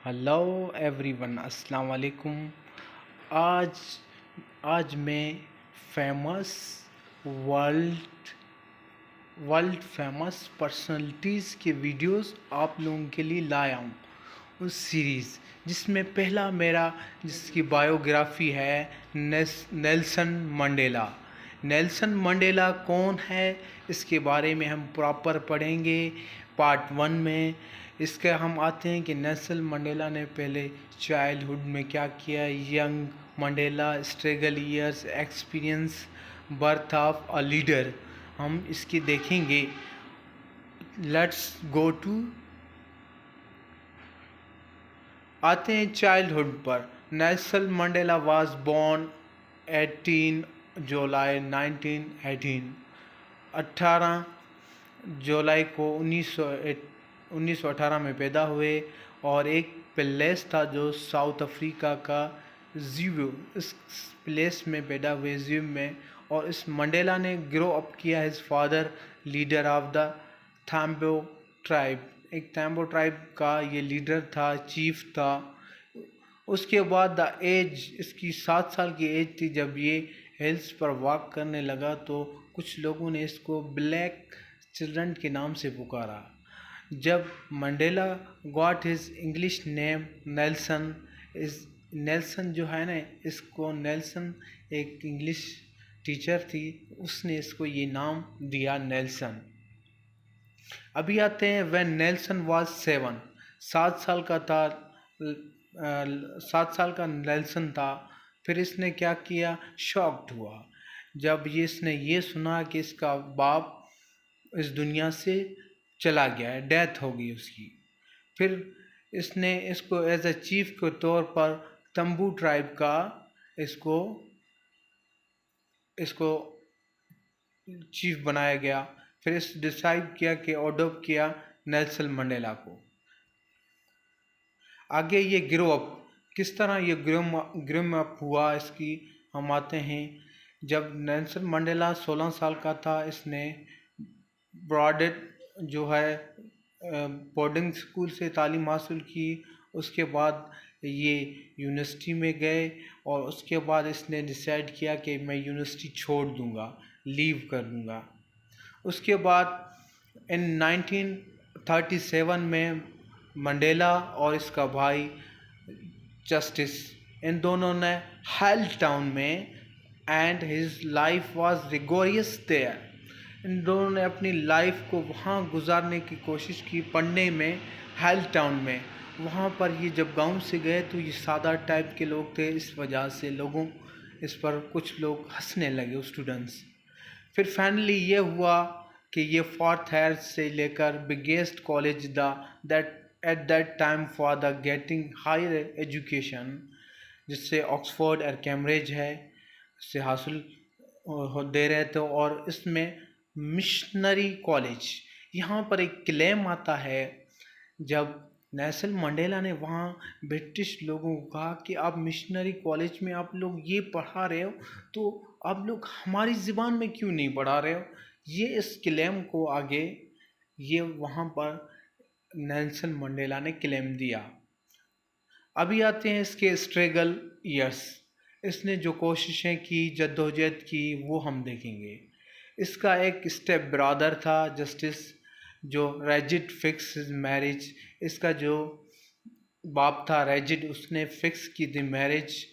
Hello everyone, अस्सलाम वालेकुम। आज आज मैं famous world world famous personalities के वीडियोस आप लोगों के लिए लाया हूँ। उस सीरीज़ जिसमें पहला मेरा जिसकी बायोग्राफी है नेल्सन मंडेला। नेल्सन मंडेला कौन है, इसके बारे में हम प्रॉपर पढ़ेंगे पार्ट 1 में। इसके हम आते हैं कि नेल्सन मंडेला ने पहले चाइल्डहुड में क्या किया, young Mandela, struggle years, experience, birth of a leader, हम इसकी देखेंगे। लेट्स गो टू आते हैं चाइल्डहुड पर। नेल्सन मंडेला वाज बोर्न 18 जुलाई 1918। 18 जुलाई को 1918 में पैदा हुए और एक प्लेस था जो साउथ अफ्रीका का ज़िम्बाब्वे, इस प्लेस में पैदा हुए ज़िम्बाब्वे में। और इस मंडेला ने ग्रो अप किया। His father leader of the Thembu tribe, एक थाम्बो ट्राइब का ये लीडर था, चीफ था। उसके बाद द एज, इसकी 7 साल की एज थी जब ये हिल्स पर वॉक करने लगा, तो कुछ लोगों ने इसको ब्लैक चिल्ड्रन के नाम से पुकारा। जब Mandela got his English name Nelson, इस नेल्सन जो है ना, इसको नेल्सन एक इंग्लिश टीचर थी, उसने इसको ये नाम दिया नेल्सन। अभी आते हैं व्हेन नेल्सन वाज 7, 7 साल का था। 7 साल का नेल्सन था। फिर इसने क्या किया, शॉक्ड हुआ जब इसने ये सुना कि इसका बाप इस दुनिया से चला गया है, डेथ हो गई उसकी। फिर इसने इसको एज ए चीफ के तौर पर तंबू ट्राइब का इसको इसको चीफ बनाया गया। फिर इस डिसाइड किया कि अडॉप्ट किया नेल्सन मंडेला को। आगे ये ग्रो अप, किस तरह ये ग्रो अप हुआ, इसकी हम आते हैं। जब नेल्सन मंडेला 16 साल का था, इसने ब्रॉडेड जो है बोर्डिंग स्कूल से तालीम हासिल की। उसके बाद ये यूनिवर्सिटी में गए और उसके बाद इसने डिसाइड किया कि मैं यूनिवर्सिटी छोड़ दूंगा, लीव कर दूंगा। उसके बाद इन 1937 में मंडेला और इसका भाई जस्टिस, इन दोनों ने हेल्थ टाउन में, and his life was rigorous there, इन दोनों ने अपनी लाइफ को वहाँ गुजारने की कोशिश की, पढ़ने में, हेल्थ टाउन में। वहाँ पर ये जब गांव से गए तो ये सादा टाइप के लोग थे, इस वजह से लोगों इस पर कुछ लोग हंसने लगे, स्टूडेंट्स। फिर फाइनली ये हुआ कि ये 4th ईयर से लेकर biggest college that at that time for the getting higher education, जिससे ऑक्सफोर्ड और कैम्ब्रिज है, से हासिल दे रहे थे। और इसमें मिशनरी कॉलेज, यहाँ पर एक क्लेम आता है जब नेल्सन मंडेला ने वहाँ ब्रिटिश लोगों को कहा कि आप मिशनरी कॉलेज में आप लोग ये पढ़ा रहे हो, तो आप लोग हमारी ज़बान में क्यों नहीं पढ़ा रहे हो। ये इस क्लेम को आगे ये वहाँ पर नेल्सन मंडेला ने क्लेम दिया। अभी आते हैं इसके स्ट्रगल ईयर्स, इसने जो कोशिशें की, जद्दोजहद की, वो हम देखेंगे। इसका एक स्टेप ब्रदर था जस्टिस, जो रेजिड फिक्स हिज मैरिज, इसका जो बाप था रेजिड, उसने फिक्स की थी मैरिज,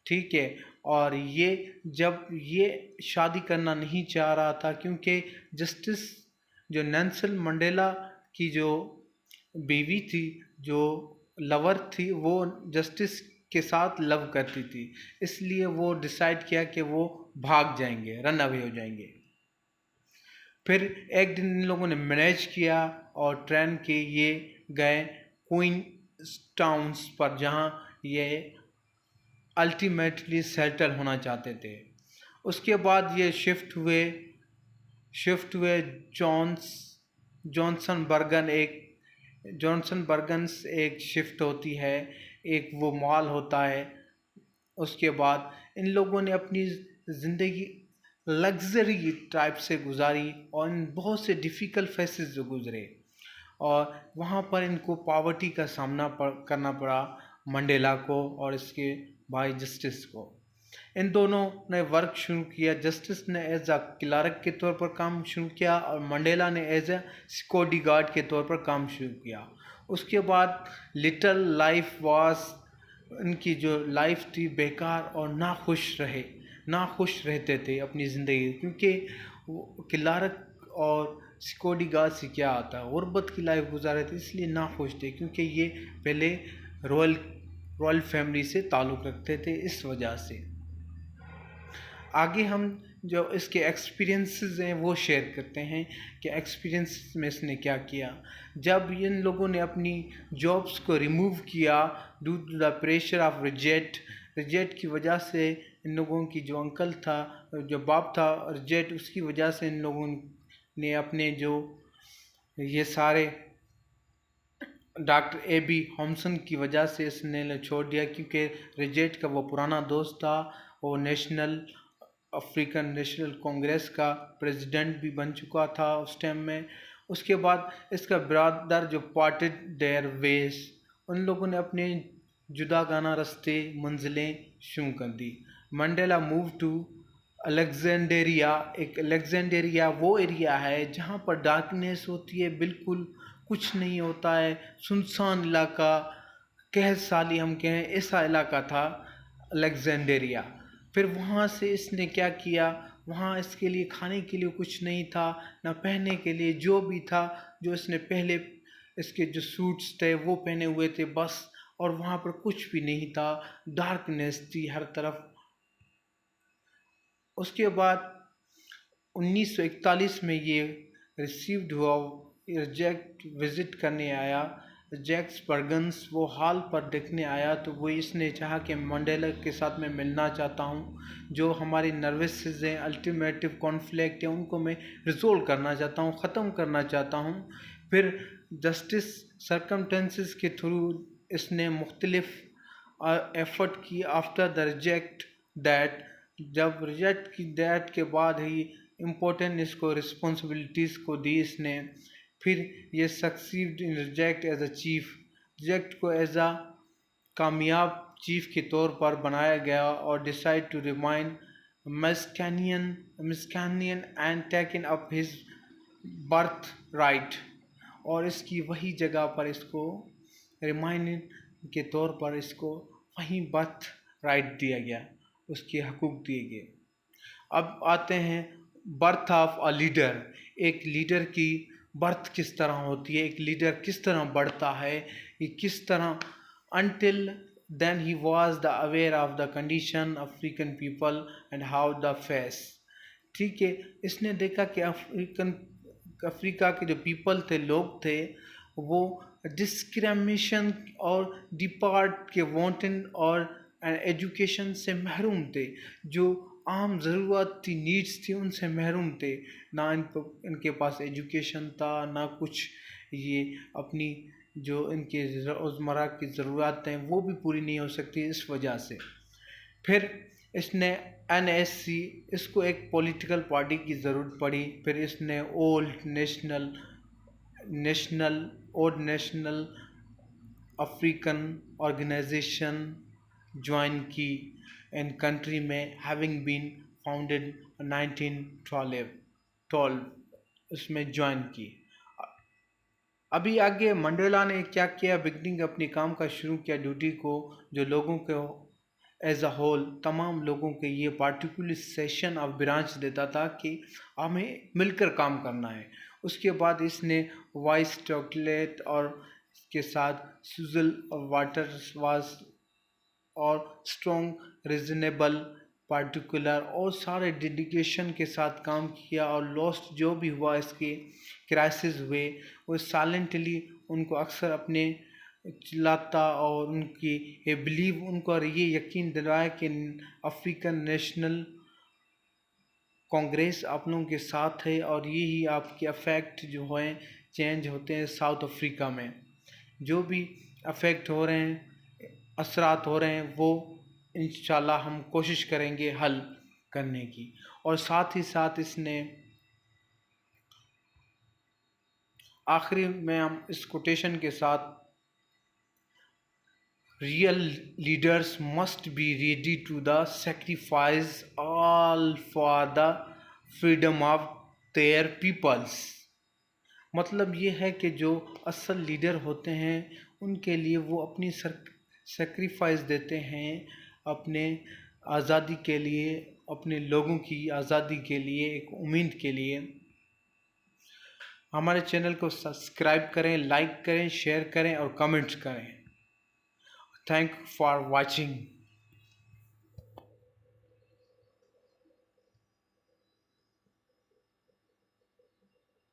ठीक है। और ये जब ये शादी करना नहीं चाह रहा था, क्योंकि जस्टिस जो नेल्सन मंडेला की जो बीवी थी, जो लवर थी, वो जस्टिस के साथ लव करती थी, इसलिए वो डिसाइड किया कि वो भाग जाएंगे, रन अवे हो जाएंगे। फिर एक दिन इन लोगों ने मैनेज किया और ट्रेन के ये गए क्वीन टाउन्स पर, जहाँ ये अल्टीमेटली सेटल होना चाहते थे। उसके बाद ये शिफ्ट हुए जॉनसन बर्गन्स एक शिफ्ट होती है, एक वो मॉल होता है। उसके बाद इन लोगों ने अपनी ज़िंदगी लग्जरी टाइप से गुजारी और इन बहुत से डिफ़िकल्ट फेसेस जो गुजरे। और वहाँ पर इनको पॉवर्टी का सामना करना पड़ा, मंडेला को और इसके भाई जस्टिस को। इन दोनों ने वर्क शुरू किया। जस्टिस ने एज अ क्लार्क के तौर पर काम शुरू किया और मंडेला ने एज अ सिक्योरिटी गार्ड के तौर पर काम शुरू किया। उसके बाद लिटिल लाइफ वास, उनकी जो लाइफ थी बेकार और नाखुश रहते थे अपनी ज़िंदगी, क्योंकि क्लार्क और सिक्योरिटी गार्ड से क्या आता है, गुर्बत की लाइफ गुजारे थे, इसलिए नाखुश थे, क्योंकि ये पहले रॉयल फैमिली से ताल्लुक़ रखते थे, इस वजह से। आगे हम जो इसके एक्सपीरियंसेस हैं वो शेयर करते हैं कि एक्सपीरियंस में इसने क्या किया। जब इन लोगों ने अपनी जॉब्स को रिमूव किया due to the pressure of reject की वजह से, इन लोगों की जो अंकल था, जो बाप था रिजेक्ट, उसकी वजह से इन लोगों ने अपने जो ये सारे डॉक्टर A.B. हॉम्सन की वजह से इसने छोड़ दिया, क्योंकि रिजेक्ट का वो पुराना दोस्त था, वो अफ्रीकन नेशनल कांग्रेस का प्रेसिडेंट भी बन चुका था उस टाइम में। उसके बाद इसका ब्रदर जो पार्टेड देयर वेज, उन लोगों ने अपने जुदागाना रास्ते मंजिलें शुरू कर दी। Mandela move to Alexandria. Alexandria वो एरिया है जहाँ पर डार्कनेस होती है, बिल्कुल कुछ नहीं होता है, सुनसान इलाका, कह साली हम कहें, ऐसा इलाका था अलेक्जेंडेरिया। फिर वहाँ से इसने क्या किया, वहाँ इसके लिए खाने के लिए कुछ नहीं था, ना पहनने के लिए, जो भी था, जो इसने पहले इसके जो सूट्स थे वो पहने हुए थे बस, और वहाँ पर कुछ भी नहीं था, डार्कनेस थी हर तरफ। उसके बाद 1941 में ये रिसीव्ड हुआ, रिजेक्ट विजिट करने आया, जैक्स बर्गन्स वो हाल पर देखने आया, तो वो इसने चाहा कि मंडेला के साथ मैं मिलना चाहता हूँ, जो हमारी नर्वसेस हैं, अल्टीमेटिव कॉन्फ्लिक्ट है, उनको मैं रिजोल्व करना चाहता हूँ, ख़त्म करना चाहता हूँ। फिर जस्टिस सरकमटेंसेस के थ्रू इसने मुख्तलिफ एफर्ट की। आफ्टर द रिजेक्ट दैट, जब रिजेक्ट की दैट के बाद ही इम्पोर्टेंट इसको रिस्पॉन्सिबिलिटीज़ को दी इसने। फिर ये succeed in regent as a chief, regent को एज अ कामयाब चीफ के तौर पर बनाया गया और डिसाइड टू रिमाइन मिस्कैनियन and taken up his birth right, और इसकी वही जगह पर इसको रिमाइंड के तौर पर इसको वहीं बर्थ राइट दिया गया, उसके हकूक दिए गए। अब आते हैं बर्थ ऑफ अ लीडर। एक लीडर की बर्थ किस तरह होती है, एक लीडर किस तरह बढ़ता है, ये किस तरह, until then he was the aware of the condition African people and how they face. ठीक है, इसने देखा कि अफ्रीका के जो पीपल थे, लोग थे, वो डिस्क्रिमिनेशन और डिपार्ट के वांटेड और एजुकेशन से महरूम थे, जो आम ज़रूरत थी, नीड्स थी, उनसे महरूम थे। ना इनके पास एजुकेशन था, ना कुछ ये अपनी जो इनके रोज़मर्रा की ज़रूरत हैं वो भी पूरी नहीं हो सकती इस वजह से। फिर इसने NSC, इसको एक पॉलिटिकल पार्टी की ज़रूरत पड़ी। फिर इसने old national African organisation join की इन कंट्री में, हैविंग बीन फाउंडेड 1912 उसमें ज्वाइन की। अभी आगे मंडेला ने क्या किया, बिगनिंग अपनी काम का शुरू किया, ड्यूटी को, जो लोगों को एज अ होल, तमाम लोगों के ये पार्टिकुलर सेशन ऑफ ब्रांच देता था कि हमें मिलकर काम करना है। उसके बाद इसने वाइस चॉकलेट और के साथ सुजल वाटर वास और स्ट्रॉन्ग रीजनेबल पार्टिकुलर और सारे डेडिकेशन के साथ काम किया, और लॉस्ट जो भी हुआ, इसके क्राइसिस हुए, वो साइलेंटली उनको अक्सर अपने चिल्लाता और उनकी ये बिलीव उनको और ये यकीन दिलाया कि अफ्रीकन नेशनल कांग्रेस आप लोगों के साथ है, और यही आपके अफेक्ट जो हैं चेंज होते हैं साउथ अफ्रीका में, जो भी अफेक्ट हो रहे हैं, असरात हो रहे हैं, वो इंशाल्लाह हम कोशिश करेंगे हल करने की। और साथ ही साथ इसने आखिरी में हम इस कोटेशन के साथ, real leaders must be ready to the sacrifice all for the freedom of their peoples. मतलब ये है कि जो असल लीडर होते हैं उनके लिए वो अपनी सेक्रीफाइस देते हैं अपने आज़ादी के लिए, अपने लोगों की आज़ादी के लिए, एक उम्मीद के लिए। हमारे चैनल को सब्सक्राइब करें, लाइक करें, शेयर करें और कमेंट्स करें। Thank for watching.